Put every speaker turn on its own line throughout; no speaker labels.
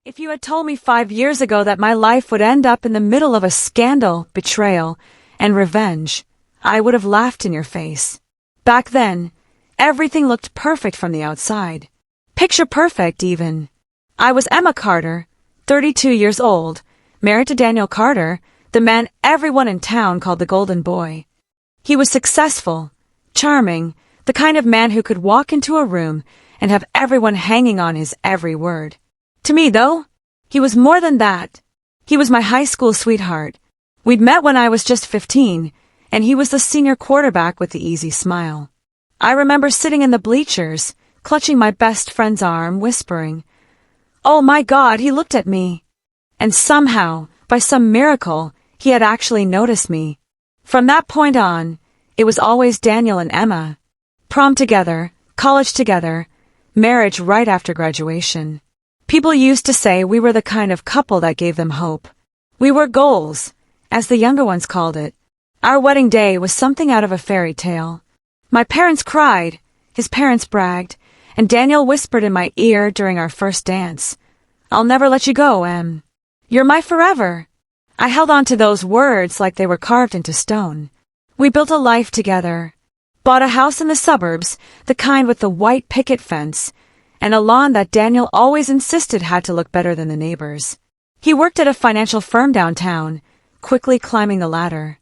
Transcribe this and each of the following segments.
If you had told me 5 years ago that my life would end up in the middle of a scandal, betrayal, and revenge, I would have laughed in your face. Back then, everything looked perfect from the outside. Picture perfect, even. I was Emma Carter, 32 years old, married to Daniel Carter, the man everyone in town called the Golden Boy. He was successful, charming, the kind of man who could walk into a room and have everyone hanging on his every word. To me, though, he was more than that. He was my high school sweetheart. We'd met when I was just 15, and he was the senior quarterback with the easy smile. I remember sitting in the bleachers, clutching my best friend's arm, whispering, "Oh my God," he looked at me. And somehow, by some miracle, he had actually noticed me. From that point on, it was always Daniel and Emma. Prom together, college together, marriage right after graduation. People used to say we were the kind of couple that gave them hope. We were goals, as the younger ones called it. Our wedding day was something out of a fairy tale. My parents cried, his parents bragged, and Daniel whispered in my ear during our first dance, "I'll never let you go, Em. You're my forever." I held on to those words like they were carved into stone. We built a life together, bought a house in the suburbs, the kind with the white picket fence, and a lawn that Daniel always insisted had to look better than the neighbors. He worked at a financial firm downtown, quickly climbing the ladder.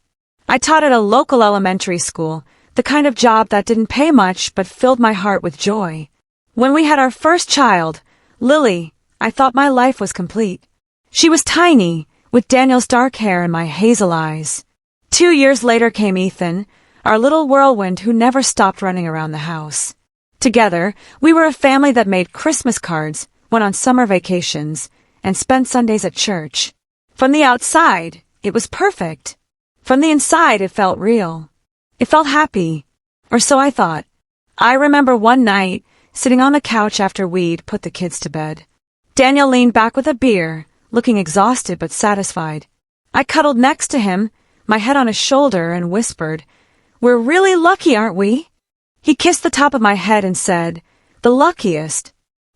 I taught at a local elementary school, the kind of job that didn't pay much but filled my heart with joy. When we had our first child, Lily, I thought my life was complete. She was tiny, with Daniel's dark hair and my hazel eyes. 2 years later came Ethan, our little whirlwind who never stopped running around the house. Together, we were a family that made Christmas cards, went on summer vacations, and spent Sundays at church. From the outside, it was perfect. From the inside, it felt real. It felt happy. Or so I thought. I remember one night, sitting on the couch after we'd put the kids to bed. Daniel leaned back with a beer, looking exhausted but satisfied. I cuddled next to him, my head on his shoulder, and whispered, "We're really lucky, aren't we?" He kissed the top of my head and said, "The luckiest."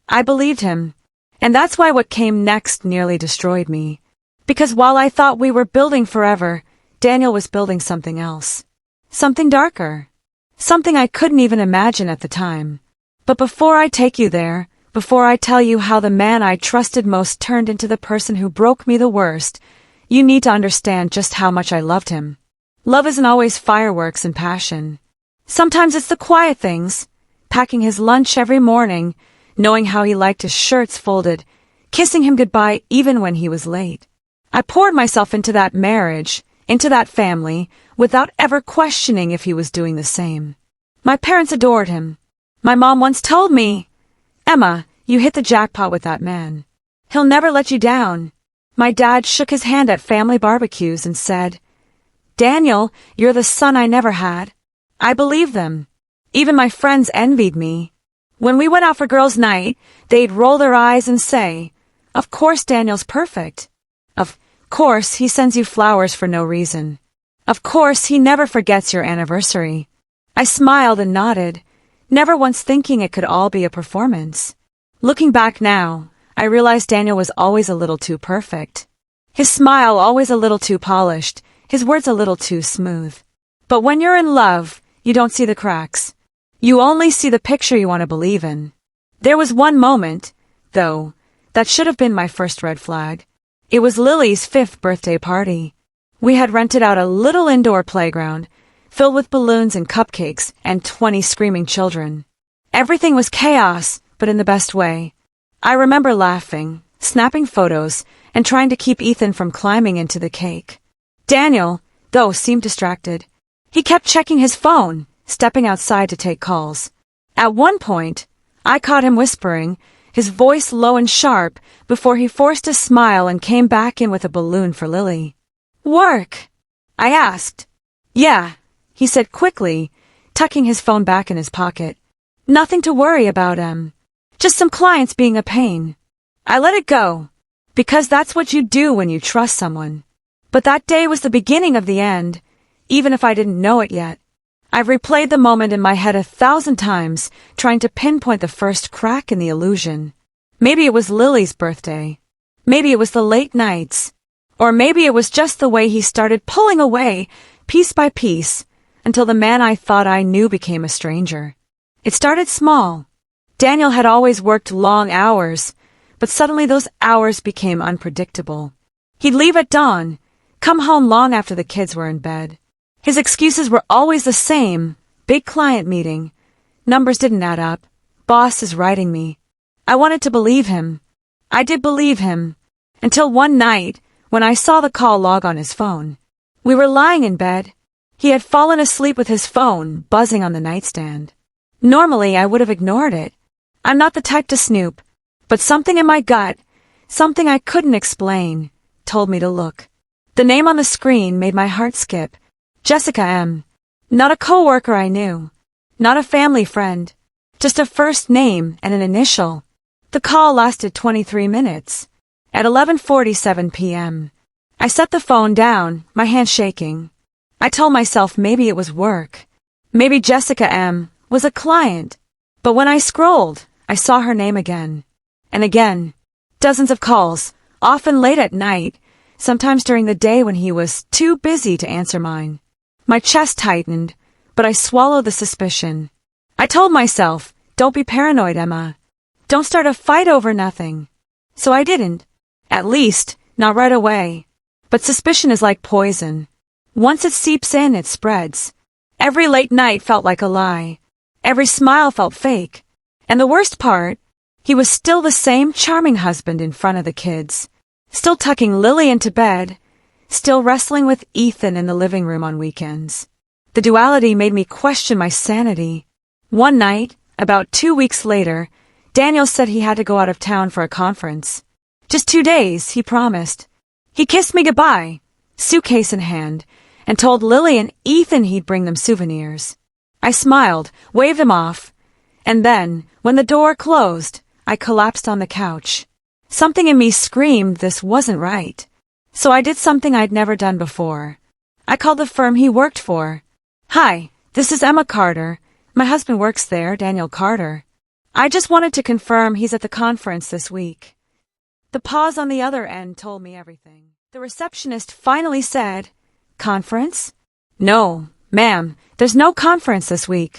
I believed him, and that's why what came next nearly destroyed me. Because while I thought we were building forever, Daniel was building something else. Something darker. Something I couldn't even imagine at the time. But before I take you there, before I tell you how the man I trusted most turned into the person who broke me the worst, you need to understand just how much I loved him. Love isn't always fireworks and passion. Sometimes it's the quiet things, packing his lunch every morning, knowing how he liked his shirts folded, kissing him goodbye even when he was late. I poured myself into that marriage, into that family, without ever questioning if he was doing the same. My parents adored him. My mom once told me, "Emma, you hit the jackpot with that man. He'll never let you down." My dad shook his hand at family barbecues and said, "Daniel, you're the son I never had." I believed them. Even my friends envied me. When we went out for girls' night, they'd roll their eyes and say, "Of course Daniel's perfect. Of course he sends you flowers for no reason. Of course he never forgets your anniversary." I smiled and nodded, never once thinking it could all be a performance. Looking back now, I realized Daniel was always a little too perfect. His smile always a little too polished, his words a little too smooth. But when you're in love, you don't see the cracks. You only see the picture you want to believe in. There was one moment, though, that should have been my first red flag. It was Lily's 5th birthday party. We had rented out a little indoor playground, filled with balloons and cupcakes and 20 screaming children. Everything was chaos, but in the best way. I remember laughing, snapping photos, and trying to keep Ethan from climbing into the cake. Daniel, though, seemed distracted. He kept checking his phone, stepping outside to take calls. At one point, I caught him whispering, his voice low and sharp, before he forced a smile and came back in with a balloon for Lily. "Work?" I asked. "Yeah," he said quickly, tucking his phone back in his pocket. "Nothing to worry about, Em. Just some clients being a pain." I let it go, because that's what you do when you trust someone. But that day was the beginning of the end, even if I didn't know it yet. I've replayed the moment in my head 1,000 times, trying to pinpoint the first crack in the illusion. Maybe it was Lily's birthday. Maybe it was the late nights. Or maybe it was just the way he started pulling away, piece by piece, until the man I thought I knew became a stranger. It started small. Daniel had always worked long hours, but suddenly those hours became unpredictable. He'd leave at dawn, come home long after the kids were in bed. His excuses were always the same: big client meeting, numbers didn't add up, boss is writing me. I wanted to believe him. I did believe him, until one night when I saw the call log on his phone. We were lying in bed. He had fallen asleep with his phone buzzing on the nightstand. Normally, I would have ignored it. I'm not the type to snoop, but something in my gut, something I couldn't explain, told me to look. The name on the screen made my heart skip. Jessica M. Not a coworker I knew. Not a family friend. Just a first name and an initial. The call lasted 23 minutes. At 11:47 p.m., I set the phone down, my hand shaking. I told myself maybe it was work. Maybe Jessica M. was a client. But when I scrolled, I saw her name again. And again. Dozens of calls, often late at night, sometimes during the day when he was too busy to answer mine. My chest tightened, but I swallowed the suspicion. I told myself, don't be paranoid, Emma. Don't start a fight over nothing. So I didn't. At least, not right away. But suspicion is like poison. Once it seeps in, it spreads. Every late night felt like a lie. Every smile felt fake. And the worst part, he was still the same charming husband in front of the kids. Still tucking Lily into bed. Still wrestling with Ethan in the living room on weekends. The duality made me question my sanity. One night, about 2 weeks later, Daniel said he had to go out of town for a conference. Just 2 days, he promised. He kissed me goodbye, suitcase in hand, and told Lily and Ethan he'd bring them souvenirs. I smiled, waved him off, and then, when the door closed, I collapsed on the couch. Something in me screamed this wasn't right. So I did something I'd never done before. I called the firm he worked for. Hi, this is Emma Carter. My husband works there, Daniel Carter. I just wanted to confirm he's at the conference this week. The pause on the other end told me everything. The receptionist finally said, "Conference?" "No, ma'am, there's no conference this week.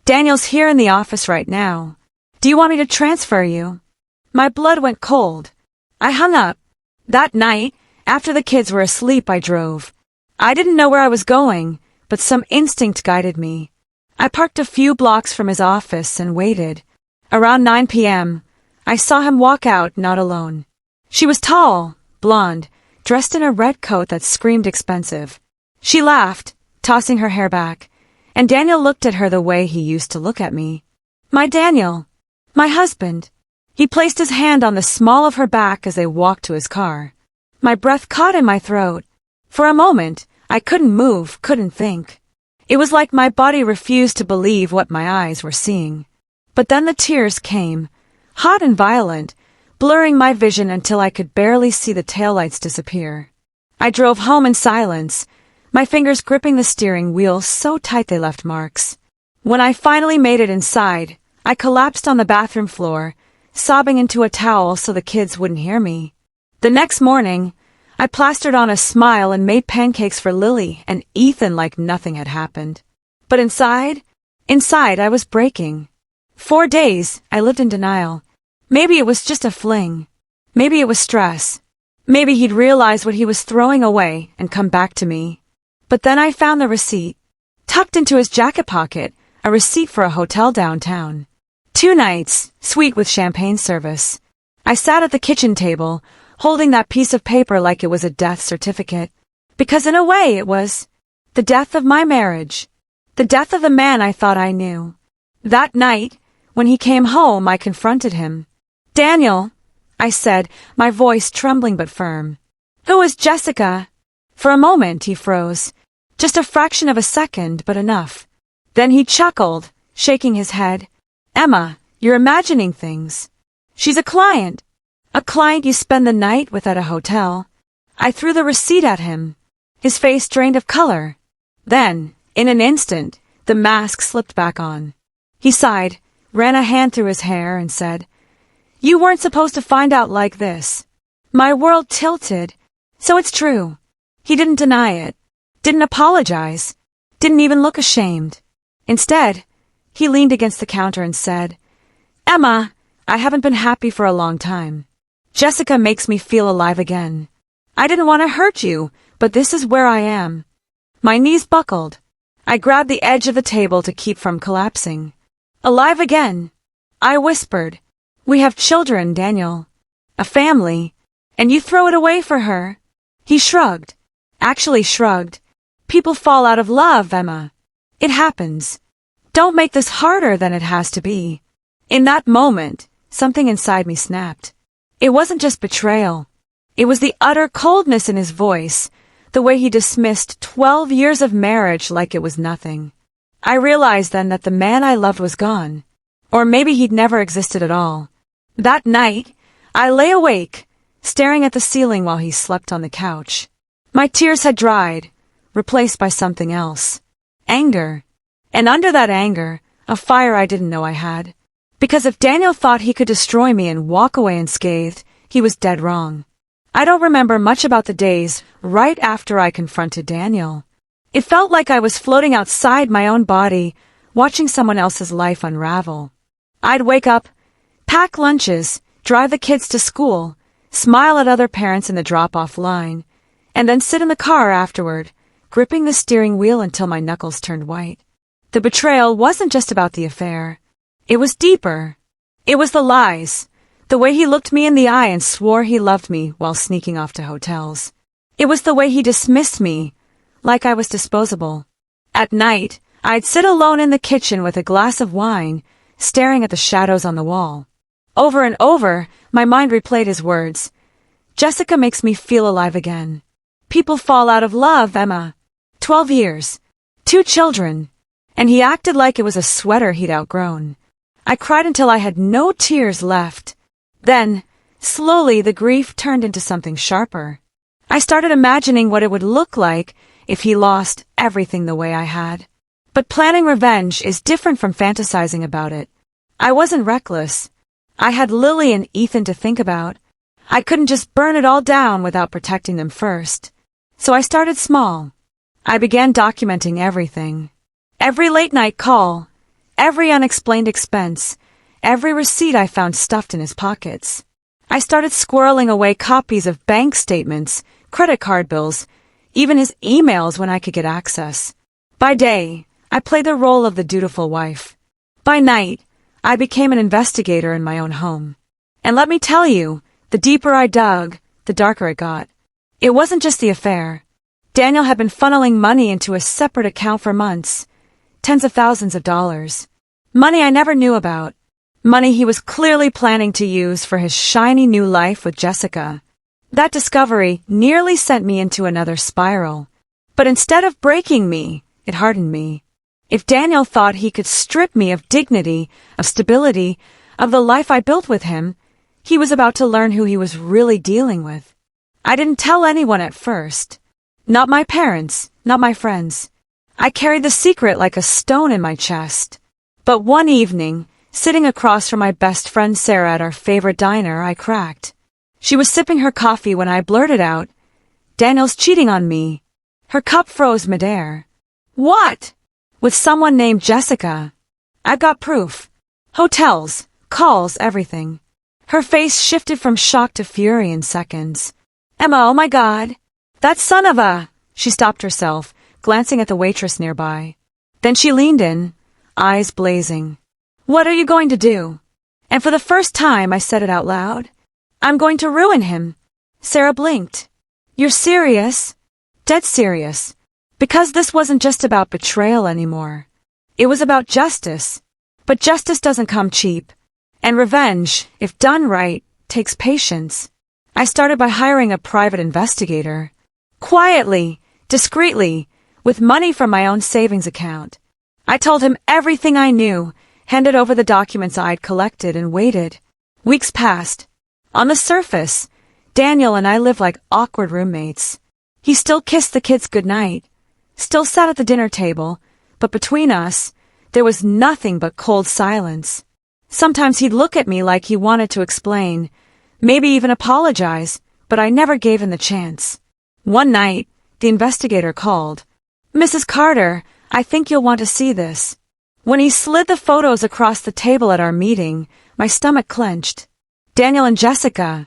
Daniel's here in the office right now. Do you want me to transfer you?" My blood went cold. I hung up. That night, after the kids were asleep, I drove. I didn't know where I was going, but some instinct guided me. I parked a few blocks from his office and waited. Around 9 p.m., I saw him walk out, not alone. She was tall, blonde, dressed in a red coat that screamed expensive. She laughed, tossing her hair back, and Daniel looked at her the way he used to look at me. My Daniel. My husband. He placed his hand on the small of her back as they walked to his car. My breath caught in my throat. For a moment, I couldn't move, couldn't think. It was like my body refused to believe what my eyes were seeing. But then the tears came, hot and violent, blurring my vision until I could barely see the taillights disappear. I drove home in silence, my fingers gripping the steering wheel so tight they left marks. When I finally made it inside, I collapsed on the bathroom floor, sobbing into a towel so the kids wouldn't hear me. The next morning, I plastered on a smile and made pancakes for Lily and Ethan like nothing had happened. But inside I was breaking. 4 days, I lived in denial. Maybe it was just a fling. Maybe it was stress. Maybe he'd realize what he was throwing away and come back to me. But then I found the receipt. Tucked into his jacket pocket, a receipt for a hotel downtown. 2 nights, suite with champagne service. I sat at the kitchen table, holding that piece of paper like it was a death certificate. Because in a way it was. The death of my marriage. The death of the man I thought I knew. That night, when he came home, I confronted him. "Daniel," I said, my voice trembling but firm. "Who is Jessica?" For a moment he froze. Just a fraction of a second, but enough. Then he chuckled, shaking his head. "Emma, you're imagining things. She's a client. A client you spend the night with at a hotel." I threw the receipt at him. His face drained of color. Then, in an instant, the mask slipped back on. He sighed, ran a hand through his hair, and said, "You weren't supposed to find out like this." My world tilted. So it's true. He didn't deny it, didn't apologize, didn't even look ashamed. Instead, he leaned against the counter and said, "Emma, I haven't been happy for a long time. Jessica makes me feel alive again. I didn't want to hurt you, but this is where I am." My knees buckled. I grabbed the edge of the table to keep from collapsing. "Alive again," I whispered. "We have children, Daniel. A family. And you throw it away for her." He shrugged. Actually shrugged. "People fall out of love, Emma. It happens. Don't make this harder than it has to be." In that moment, something inside me snapped. It wasn't just betrayal. It was the utter coldness in his voice, the way he dismissed 12 years of marriage like it was nothing. I realized then that the man I loved was gone. Or maybe he'd never existed at all. That night, I lay awake, staring at the ceiling while he slept on the couch. My tears had dried, replaced by something else. Anger. And under that anger, a fire I didn't know I had. Because if Daniel thought he could destroy me and walk away unscathed, he was dead wrong. I don't remember much about the days right after I confronted Daniel. It felt like I was floating outside my own body, watching someone else's life unravel. I'd wake up, pack lunches, drive the kids to school, smile at other parents in the drop-off line, and then sit in the car afterward, gripping the steering wheel until my knuckles turned white. The betrayal wasn't just about the affair. It was deeper. It was the lies, the way he looked me in the eye and swore he loved me while sneaking off to hotels. It was the way he dismissed me, like I was disposable. At night, I'd sit alone in the kitchen with a glass of wine, staring at the shadows on the wall. Over and over, my mind replayed his words. "Jessica makes me feel alive again. People fall out of love, Emma. 12 years. 2 children." And he acted like it was a sweater he'd outgrown. I cried until I had no tears left. Then, slowly, the grief turned into something sharper. I started imagining what it would look like if he lost everything the way I had. But planning revenge is different from fantasizing about it. I wasn't reckless. I had Lily and Ethan to think about. I couldn't just burn it all down without protecting them first. So I started small. I began documenting everything. Every late-night call, every unexplained expense, every receipt I found stuffed in his pockets. I started squirreling away copies of bank statements, credit card bills, even his emails when I could get access. By day, I played the role of the dutiful wife. By night, I became an investigator in my own home. And let me tell you, the deeper I dug, the darker it got. It wasn't just the affair. Daniel had been funneling money into a separate account for months. Tens of thousands of dollars. Money I never knew about. Money he was clearly planning to use for his shiny new life with Jessica. That discovery nearly sent me into another spiral. But instead of breaking me, it hardened me. If Daniel thought he could strip me of dignity, of stability, of the life I built with him, he was about to learn who he was really dealing with. I didn't tell anyone at first. Not my parents, not my friends. I carried the secret like a stone in my chest. But one evening, sitting across from my best friend Sarah at our favorite diner, I cracked. She was sipping her coffee when I blurted out, "Daniel's cheating on me." Her cup froze midair. "What?" "With someone named Jessica. I've got proof. Hotels, calls, everything." Her face shifted from shock to fury in seconds. "Emma, oh my God. That son of a—" She stopped herself, glancing at the waitress nearby. Then she leaned in, eyes blazing. "What are you going to do?" And for the first time I said it out loud. "I'm going to ruin him." Sarah blinked. "You're serious?" "Dead serious. Because this wasn't just about betrayal anymore. It was about justice. But justice doesn't come cheap. And revenge, if done right, takes patience. I started by hiring a private investigator. Quietly, discreetly, with money from my own savings account. I told him everything I knew, handed over the documents I'd collected, and waited. Weeks passed. On the surface, Daniel and I lived like awkward roommates. He still kissed the kids goodnight, still sat at the dinner table, but between us, there was nothing but cold silence. Sometimes he'd look at me like he wanted to explain, maybe even apologize, but I never gave him the chance. One night, the investigator called. "Mrs. Carter, I think you'll want to see this." When he slid the photos across the table at our meeting, my stomach clenched. Daniel and Jessica.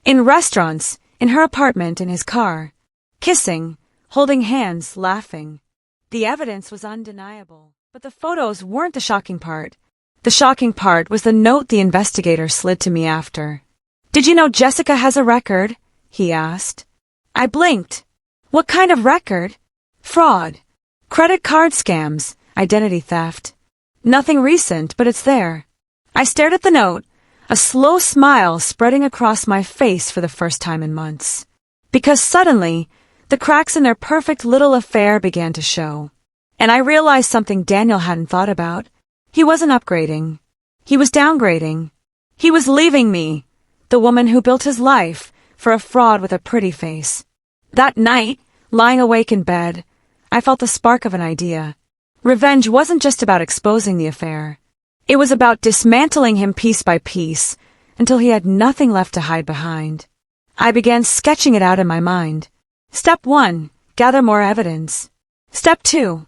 In restaurants, in her apartment, in his car. Kissing, holding hands, laughing. The evidence was undeniable. But the photos weren't the shocking part. The shocking part was the note the investigator slid to me after. "Did you know Jessica has a record?" he asked. I blinked. What kind of record? Fraud. Credit card scams. Identity theft. Nothing recent, but it's there. I stared at the note, a slow smile spreading across my face for the first time in months. Because suddenly, the cracks in their perfect little affair began to show. And I realized something Daniel hadn't thought about. He wasn't upgrading. He was downgrading. He was leaving me, the woman who built his life, for a fraud with a pretty face. That night, lying awake in bed, I felt the spark of an idea. Revenge wasn't just about exposing the affair. It was about dismantling him piece by piece until he had nothing left to hide behind. I began sketching it out in my mind. Step 1, gather more evidence. Step 2,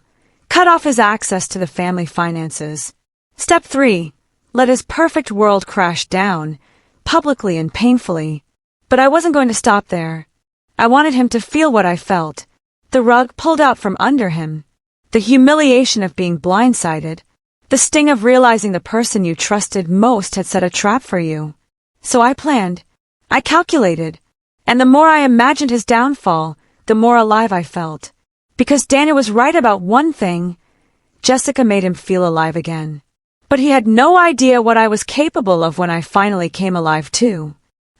cut off his access to the family finances. Step 3, let his perfect world crash down, publicly and painfully. But I wasn't going to stop there. I wanted him to feel what I felt. The rug pulled out from under him. The humiliation of being blindsided. The sting of realizing the person you trusted most had set a trap for you. So I planned. I calculated. And the more I imagined his downfall, the more alive I felt. Because Daniel was right about one thing. Jessica made him feel alive again. But he had no idea what I was capable of when I finally came alive too.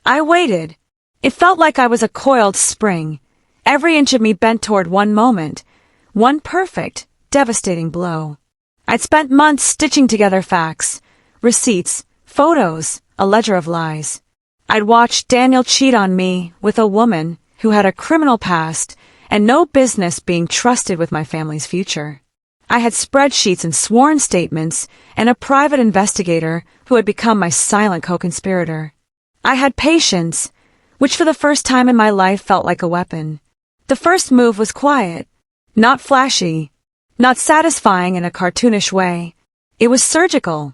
I waited. It felt like I was a coiled spring. Every inch of me bent toward one moment. One perfect, devastating blow. I'd spent months stitching together facts, receipts, photos, a ledger of lies. I'd watched Daniel cheat on me with a woman who had a criminal past and no business being trusted with my family's future. I had spreadsheets and sworn statements and a private investigator who had become my silent co-conspirator. I had patience, which for the first time in my life felt like a weapon. The first move was quiet, not flashy, not satisfying in a cartoonish way. It was surgical.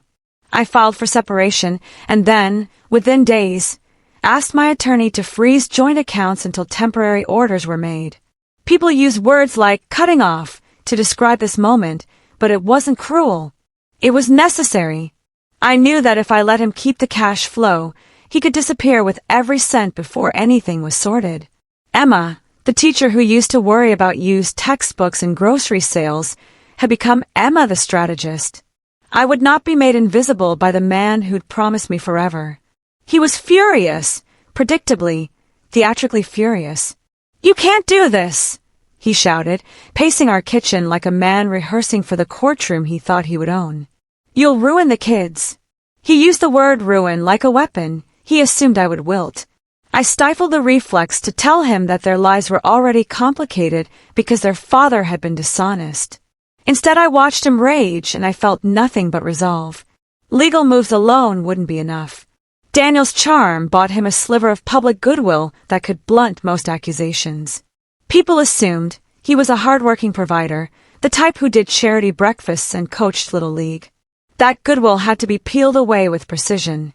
I filed for separation and then, within days, asked my attorney to freeze joint accounts until temporary orders were made. People use words like cutting off to describe this moment, but it wasn't cruel. It was necessary. I knew that if I let him keep the cash flow, he could disappear with every cent before anything was sorted. Emma, the teacher who used to worry about used textbooks and grocery sales, had become Emma the strategist. I would not be made invisible by the man who'd promised me forever. He was furious, predictably, theatrically furious. "You can't do this!" he shouted, pacing our kitchen like a man rehearsing for the courtroom he thought he would own. "You'll ruin the kids." He used the word ruin like a weapon. He assumed I would wilt. I stifled the reflex to tell him that their lives were already complicated because their father had been dishonest. Instead, I watched him rage, and I felt nothing but resolve. Legal moves alone wouldn't be enough. Daniel's charm bought him a sliver of public goodwill that could blunt most accusations. People assumed he was a hard-working provider, the type who did charity breakfasts and coached Little League. That goodwill had to be peeled away with precision.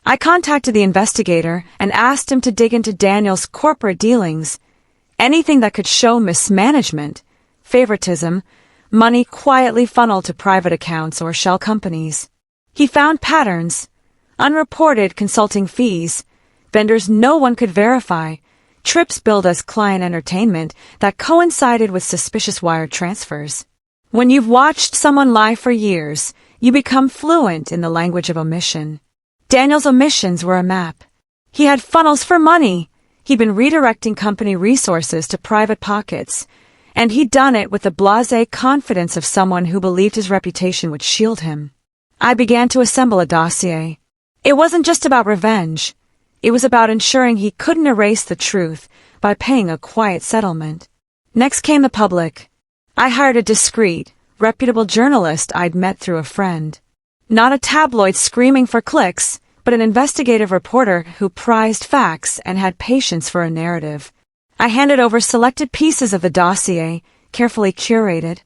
I contacted the investigator and asked him to dig into Daniel's corporate dealings, anything that could show mismanagement, favoritism, money quietly funneled to private accounts or shell companies. He found patterns, unreported consulting fees, vendors no one could verify, trips billed as client entertainment that coincided with suspicious wire transfers. When you've watched someone lie for years, you become fluent in the language of omission. Daniel's omissions were a map. He had funnels for money. He'd been redirecting company resources to private pockets, and he'd done it with the blasé confidence of someone who believed his reputation would shield him. I began to assemble a dossier. It wasn't just about revenge. It was about ensuring he couldn't erase the truth by paying a quiet settlement. Next came the public. I hired a discreet, reputable journalist I'd met through a friend. Not a tabloid screaming for clicks, but an investigative reporter who prized facts and had patience for a narrative. I handed over selected pieces of the dossier, carefully curated.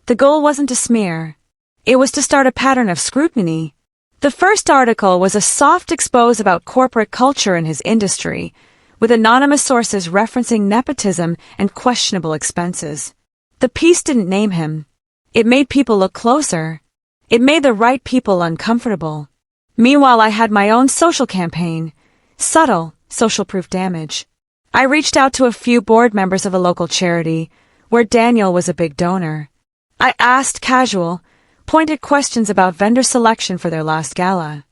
The goal wasn't to smear. It was to start a pattern of scrutiny. The first article was a soft expose about corporate culture in his industry, with anonymous sources referencing nepotism and questionable expenses. The piece didn't name him. It made people look closer. It made the right people uncomfortable. Meanwhile, I had my own social campaign. Subtle, social-proof damage. I reached out to a few board members of a local charity, where Daniel was a big donor. I asked casual, pointed questions about vendor selection for their last gala.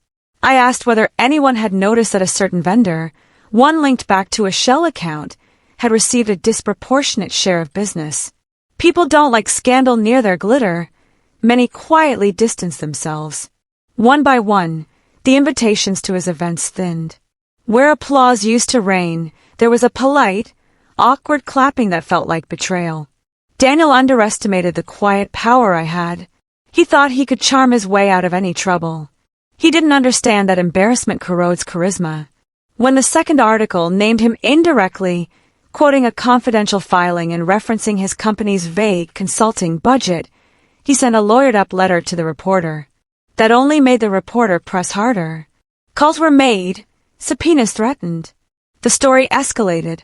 I asked whether anyone had noticed that a certain vendor, one linked back to a Shell account, had received a disproportionate share of business. People don't like scandal near their glitter. Many quietly distanced themselves. One by one, the invitations to his events thinned. Where applause used to reign, there was a polite, awkward clapping that felt like betrayal. Daniel underestimated the quiet power I had. He thought he could charm his way out of any trouble. He didn't understand that embarrassment corrodes charisma. When the second article named him indirectly, quoting a confidential filing and referencing his company's vague consulting budget, he sent a lawyered-up letter to the reporter. That only made the reporter press harder. Calls were made, subpoenas threatened. The story escalated.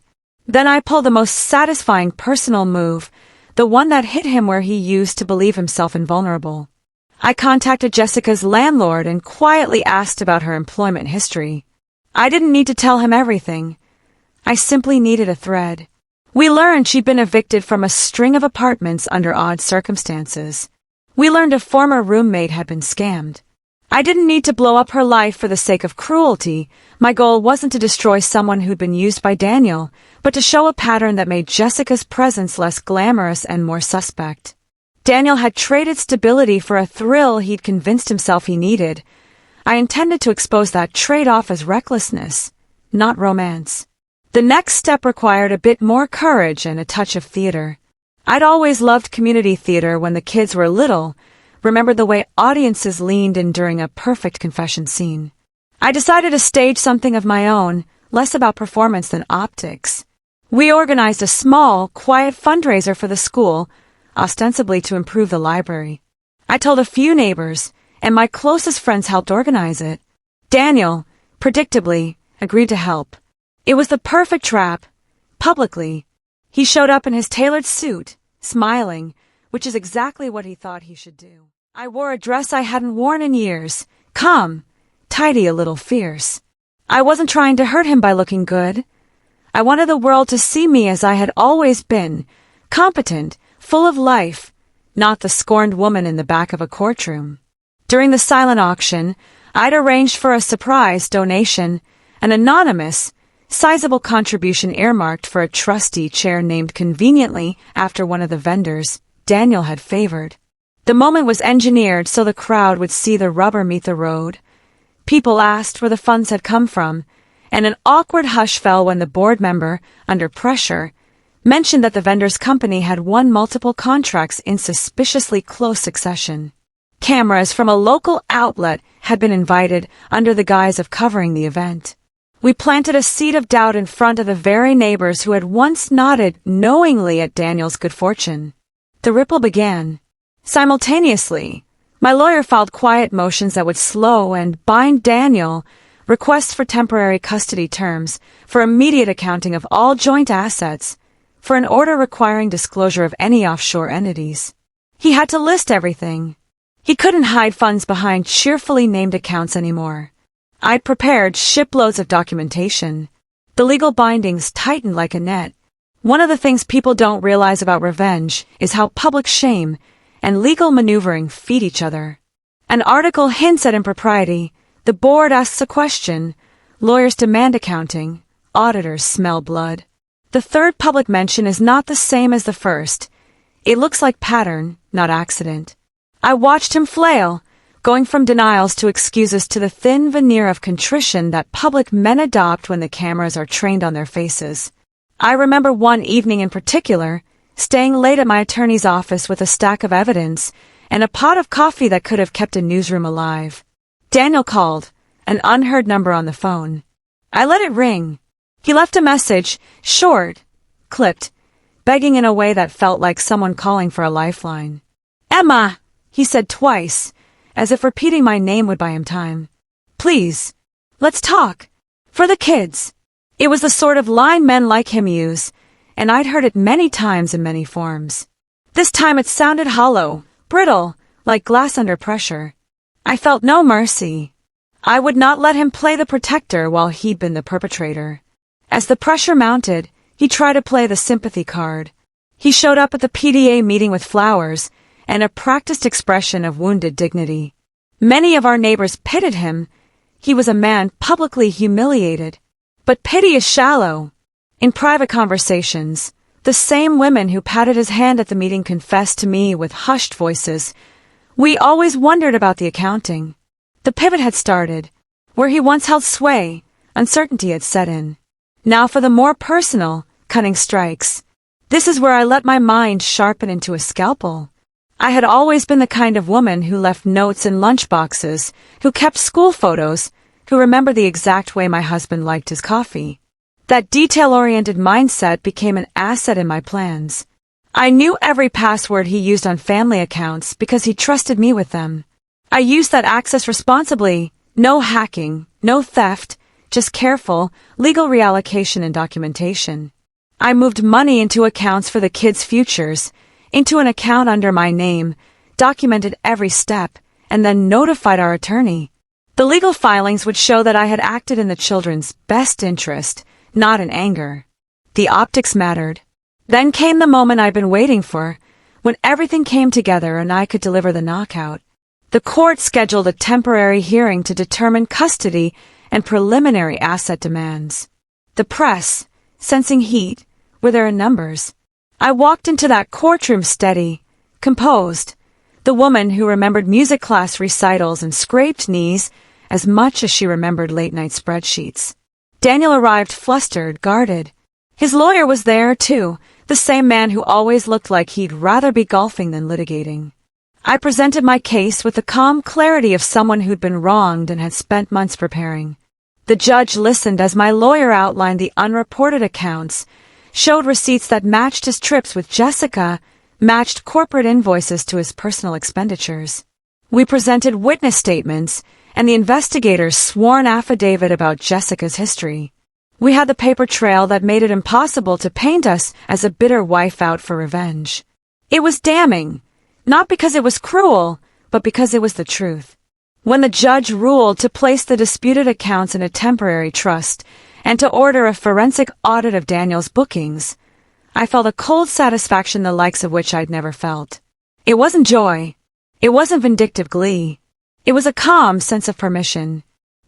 Then I pulled the most satisfying personal move, the one that hit him where he used to believe himself invulnerable. I contacted Jessica's landlord and quietly asked about her employment history. I didn't need to tell him everything. I simply needed a thread. We learned she'd been evicted from a string of apartments under odd circumstances. We learned a former roommate had been scammed. I didn't need to blow up her life for the sake of cruelty. My goal wasn't to destroy someone who'd been used by Daniel, but to show a pattern that made Jessica's presence less glamorous and more suspect. Daniel had traded stability for a thrill he'd convinced himself he needed. I intended to expose that trade-off as recklessness, not romance. The next step required a bit more courage and a touch of theater. I'd always loved community theater when the kids were little, remembered the way audiences leaned in during a perfect confession scene. I decided to stage something of my own, less about performance than optics. We organized a small, quiet fundraiser for the school, ostensibly to improve the library. I told a few neighbors, and my closest friends helped organize it. Daniel, predictably, agreed to help. It was the perfect trap. Publicly, he showed up in his tailored suit, smiling, which is exactly what he thought he should do. I wore a dress I hadn't worn in years, calm, tidy, a little fierce. I wasn't trying to hurt him by looking good. I wanted the world to see me as I had always been, competent, full of life, not the scorned woman in the back of a courtroom. During the silent auction, I'd arranged for a surprise donation, an anonymous, sizable contribution earmarked for a trustee chair named conveniently after one of the vendors Daniel had favored. The moment was engineered so the crowd would see the rubber meet the road. People asked where the funds had come from, and an awkward hush fell when the board member, under pressure, mentioned that the vendor's company had won multiple contracts in suspiciously close succession. Cameras from a local outlet had been invited under the guise of covering the event. We planted a seed of doubt in front of the very neighbors who had once nodded knowingly at Daniel's good fortune. The ripple began. Simultaneously, my lawyer filed quiet motions that would slow and bind Daniel, requests for temporary custody terms, for immediate accounting of all joint assets, for an order requiring disclosure of any offshore entities. He had to list everything. He couldn't hide funds behind cheerfully named accounts anymore. I'd prepared shiploads of documentation. The legal bindings tightened like a net. One of the things people don't realize about revenge is how public shame and legal maneuvering feed each other. An article hints at impropriety. The board asks a question. Lawyers demand accounting. Auditors smell blood. The third public mention is not the same as the first. It looks like pattern, not accident. I watched him flail, going from denials to excuses to the thin veneer of contrition that public men adopt when the cameras are trained on their faces. I remember one evening in particular, staying late at my attorney's office with a stack of evidence and a pot of coffee that could have kept a newsroom alive. Daniel called, an unheard number on the phone. I let it ring. He left a message, short, clipped, begging in a way that felt like someone calling for a lifeline. "Emma," he said twice, as if repeating my name would buy him time. "Please, let's talk. For the kids." It was the sort of line men like him use, and I'd heard it many times in many forms. This time it sounded hollow, brittle, like glass under pressure. I felt no mercy. I would not let him play the protector while he'd been the perpetrator. As the pressure mounted, he tried to play the sympathy card. He showed up at the PDA meeting with flowers and a practiced expression of wounded dignity. Many of our neighbors pitied him. He was a man publicly humiliated. But pity is shallow. In private conversations, the same women who patted his hand at the meeting confessed to me with hushed voices. We always wondered about the accounting. The pivot had started. Where he once held sway, uncertainty had set in. Now for the more personal, cutting strikes. This is where I let my mind sharpen into a scalpel. I had always been the kind of woman who left notes in lunchboxes, who kept school photos, who remembered the exact way my husband liked his coffee. That detail-oriented mindset became an asset in my plans. I knew every password he used on family accounts because he trusted me with them. I used that access responsibly. No hacking, no theft, just careful, legal reallocation and documentation. I moved money into accounts for the kids' futures, into an account under my name, documented every step, and then notified our attorney. The legal filings would show that I had acted in the children's best interest, not in anger. The optics mattered. Then came the moment I'd been waiting for, when everything came together and I could deliver the knockout. The court scheduled a temporary hearing to determine custody and preliminary asset demands. The press, sensing heat, were there in numbers. I walked into that courtroom steady, composed, the woman who remembered music class recitals and scraped knees as much as she remembered late-night spreadsheets. Daniel arrived flustered, guarded. His lawyer was there, too, the same man who always looked like he'd rather be golfing than litigating. I presented my case with the calm clarity of someone who'd been wronged and had spent months preparing. The judge listened as my lawyer outlined the unreported accounts, showed receipts that matched his trips with Jessica, matched corporate invoices to his personal expenditures. We presented witness statements and the investigator's sworn affidavit about Jessica's history. We had the paper trail that made it impossible to paint us as a bitter wife out for revenge. It was damning, not because it was cruel, but because it was the truth. When the judge ruled to place the disputed accounts in a temporary trust and to order a forensic audit of Daniel's bookings, I felt a cold satisfaction the likes of which I'd never felt. It wasn't joy. It wasn't vindictive glee. It was a calm sense of permission.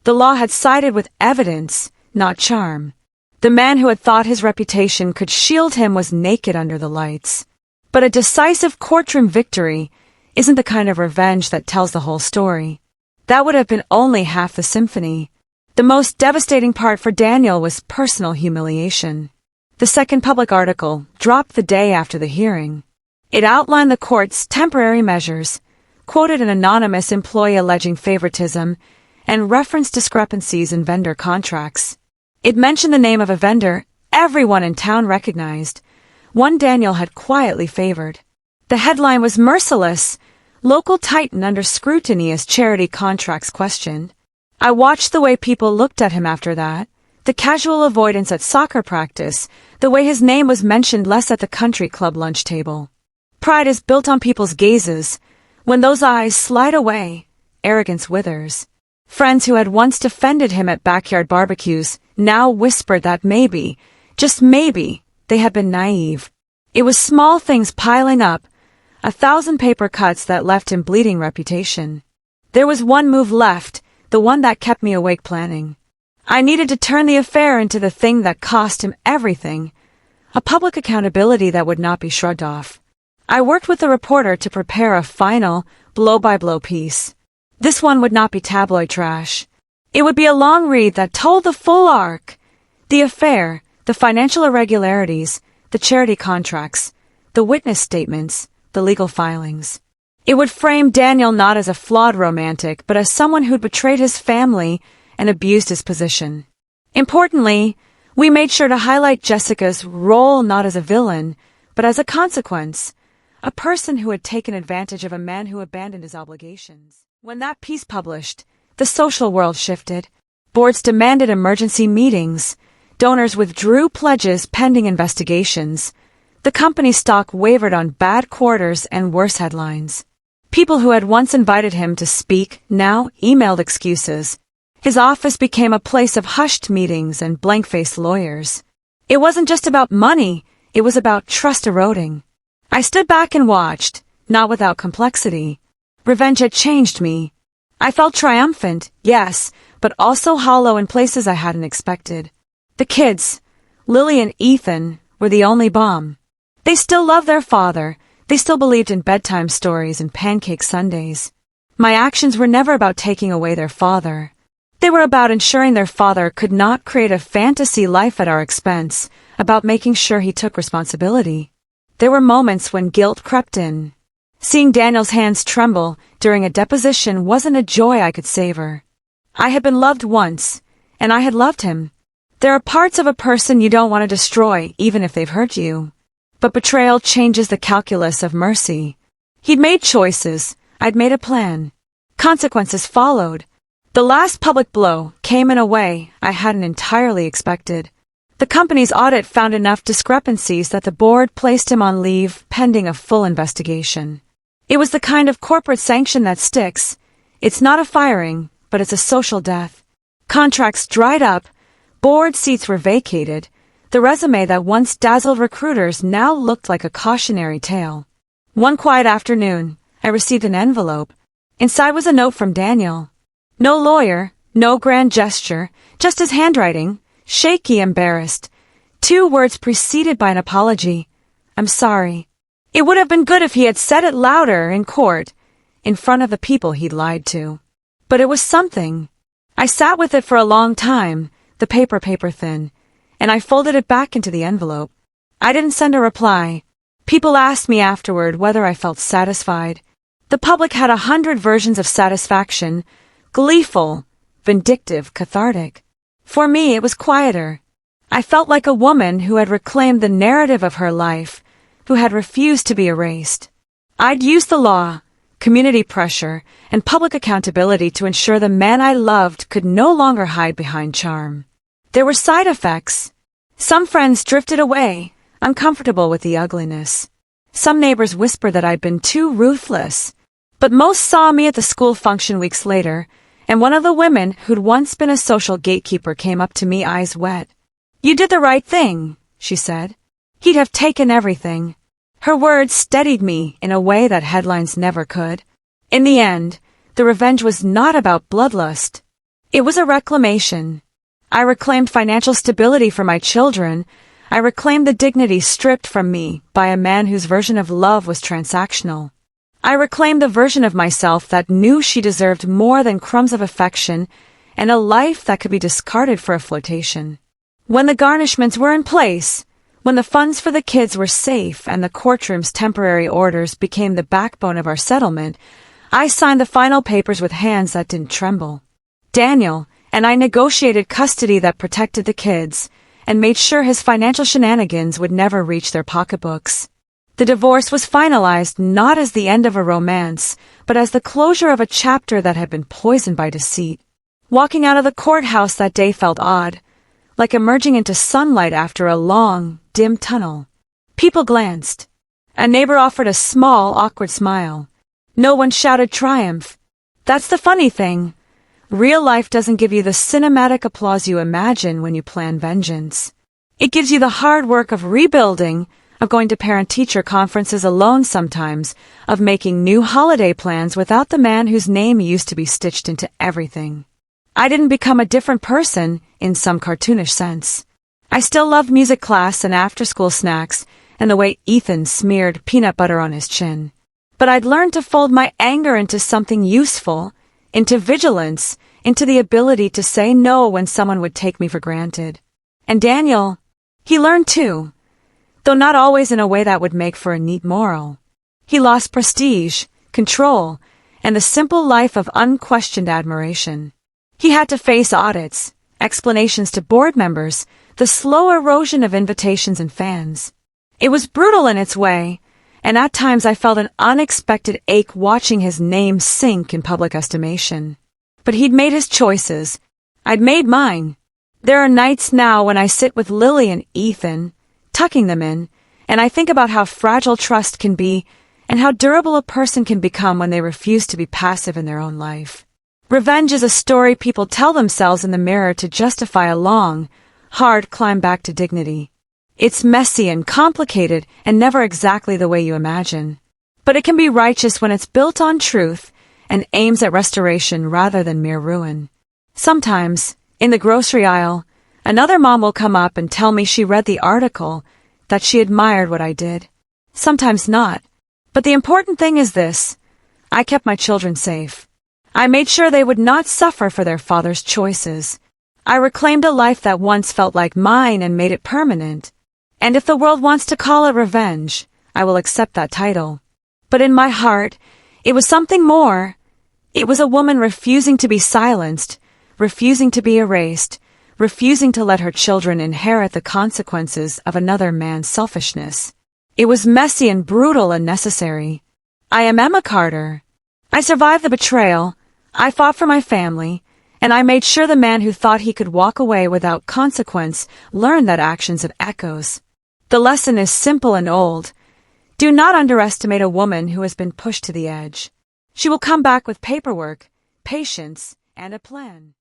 The law had sided with evidence, not charm. The man who had thought his reputation could shield him was naked under the lights. But a decisive courtroom victory isn't the kind of revenge that tells the whole story. That would have been only half the symphony. The most devastating part for Daniel was personal humiliation. The second public article dropped the day after the hearing. It outlined the court's temporary measures, quoted an anonymous employee alleging favoritism, and referenced discrepancies in vendor contracts. It mentioned the name of a vendor everyone in town recognized, one Daniel had quietly favored. The headline was merciless, local titan under scrutiny as charity contracts questioned. I watched the way people looked at him after that, the casual avoidance at soccer practice, the way his name was mentioned less at the country club lunch table. Pride is built on people's gazes. When those eyes slide away, arrogance withers. Friends who had once defended him at backyard barbecues now whispered that maybe, just maybe, they had been naive. It was small things piling up, 1,000 paper cuts that left him bleeding reputation. There was one move left, the one that kept me awake planning. I needed to turn the affair into the thing that cost him everything, a public accountability that would not be shrugged off. I worked with the reporter to prepare a final, blow-by-blow piece. This one would not be tabloid trash. It would be a long read that told the full arc. The affair, the financial irregularities, the charity contracts, the witness statements, the legal filings. It would frame Daniel not as a flawed romantic, but as someone who'd betrayed his family and abused his position. Importantly, we made sure to highlight Jessica's role not as a villain, but as a consequence, a person who had taken advantage of a man who abandoned his obligations. When that piece published, the social world shifted. Boards demanded emergency meetings. Donors withdrew pledges pending investigations. The company's stock wavered on bad quarters and worse headlines. People who had once invited him to speak now emailed excuses. His office became a place of hushed meetings and blank-faced lawyers. It wasn't just about money, it was about trust eroding. I stood back and watched, not without complexity. Revenge had changed me. I felt triumphant, yes, but also hollow in places I hadn't expected. The kids, Lily and Ethan, were the only balm. They still loved their father. They still believed in bedtime stories and pancake sundaes. My actions were never about taking away their father. They were about ensuring their father could not create a fantasy life at our expense, about making sure he took responsibility. There were moments when guilt crept in. Seeing Daniel's hands tremble during a deposition wasn't a joy I could savor. I had been loved once, and I had loved him. There are parts of a person you don't want to destroy, even if they've hurt you. But betrayal changes the calculus of mercy. He'd made choices. I'd made a plan. Consequences followed. The last public blow came in a way I hadn't entirely expected. The company's audit found enough discrepancies that the board placed him on leave pending a full investigation. It was the kind of corporate sanction that sticks. It's not a firing, but it's a social death. Contracts dried up. Board seats were vacated. The resume that once dazzled recruiters now looked like a cautionary tale. One quiet afternoon, I received an envelope. Inside was a note from Daniel. No lawyer, no grand gesture, just his handwriting, shaky, embarrassed. 2 words preceded by an apology. I'm sorry. It would have been good if he had said it louder in court, in front of the people he'd lied to. But it was something. I sat with it for a long time, the paper thin, and I folded it back into the envelope. I didn't send a reply. People asked me afterward whether I felt satisfied. The public had 100 versions of satisfaction, gleeful, vindictive, cathartic. For me, it was quieter. I felt like a woman who had reclaimed the narrative of her life, who had refused to be erased. I'd used the law, community pressure, and public accountability to ensure the man I loved could no longer hide behind charm. There were side effects. Some friends drifted away, uncomfortable with the ugliness. Some neighbors whispered that I'd been too ruthless. But most saw me at the school function weeks later, and one of the women who'd once been a social gatekeeper came up to me, eyes wet. You did the right thing, she said. He'd have taken everything. Her words steadied me in a way that headlines never could. In the end, the revenge was not about bloodlust. It was a reclamation. I reclaimed financial stability for my children. I reclaimed the dignity stripped from me by a man whose version of love was transactional. I reclaimed the version of myself that knew she deserved more than crumbs of affection and a life that could be discarded for a flirtation. When the garnishments were in place, when the funds for the kids were safe and the courtroom's temporary orders became the backbone of our settlement, I signed the final papers with hands that didn't tremble. Daniel and I negotiated custody that protected the kids and made sure his financial shenanigans would never reach their pocketbooks. The divorce was finalized not as the end of a romance, but as the closure of a chapter that had been poisoned by deceit. Walking out of the courthouse that day felt odd, like emerging into sunlight after a long, dim tunnel. People glanced. A neighbor offered a small, awkward smile. No one shouted triumph. That's the funny thing. Real life doesn't give you the cinematic applause you imagine when you plan vengeance. It gives you the hard work of rebuilding, of going to parent-teacher conferences alone sometimes, of making new holiday plans without the man whose name used to be stitched into everything. I didn't become a different person in some cartoonish sense. I still loved music class and after-school snacks and the way Ethan smeared peanut butter on his chin. But I'd learned to fold my anger into something useful, into vigilance, into the ability to say no when someone would take me for granted. And Daniel, he learned too, though not always in a way that would make for a neat moral. He lost prestige, control, and the simple life of unquestioned admiration. He had to face audits, explanations to board members, the slow erosion of invitations and fans. It was brutal in its way, and at times I felt an unexpected ache watching his name sink in public estimation. But he'd made his choices. I'd made mine. There are nights now when I sit with Lily and Ethan, tucking them in, and I think about how fragile trust can be and how durable a person can become when they refuse to be passive in their own life. Revenge is a story people tell themselves in the mirror to justify a long, hard climb back to dignity. It's messy and complicated and never exactly the way you imagine. But it can be righteous when it's built on truth and aims at restoration rather than mere ruin. Sometimes, in the grocery aisle, another mom will come up and tell me she read the article, that she admired what I did. Sometimes not. But the important thing is this: I kept my children safe. I made sure they would not suffer for their father's choices. I reclaimed a life that once felt like mine and made it permanent. And if the world wants to call it revenge, I will accept that title. But in my heart, it was something more. It was a woman refusing to be silenced, refusing to be erased, refusing to let her children inherit the consequences of another man's selfishness. It was messy and brutal and necessary. I am Emma Carter. I survived the betrayal, I fought for my family, and I made sure the man who thought he could walk away without consequence learned that actions have echoes. The lesson is simple and old. Do not underestimate a woman who has been pushed to the edge. She will come back with paperwork, patience, and a plan.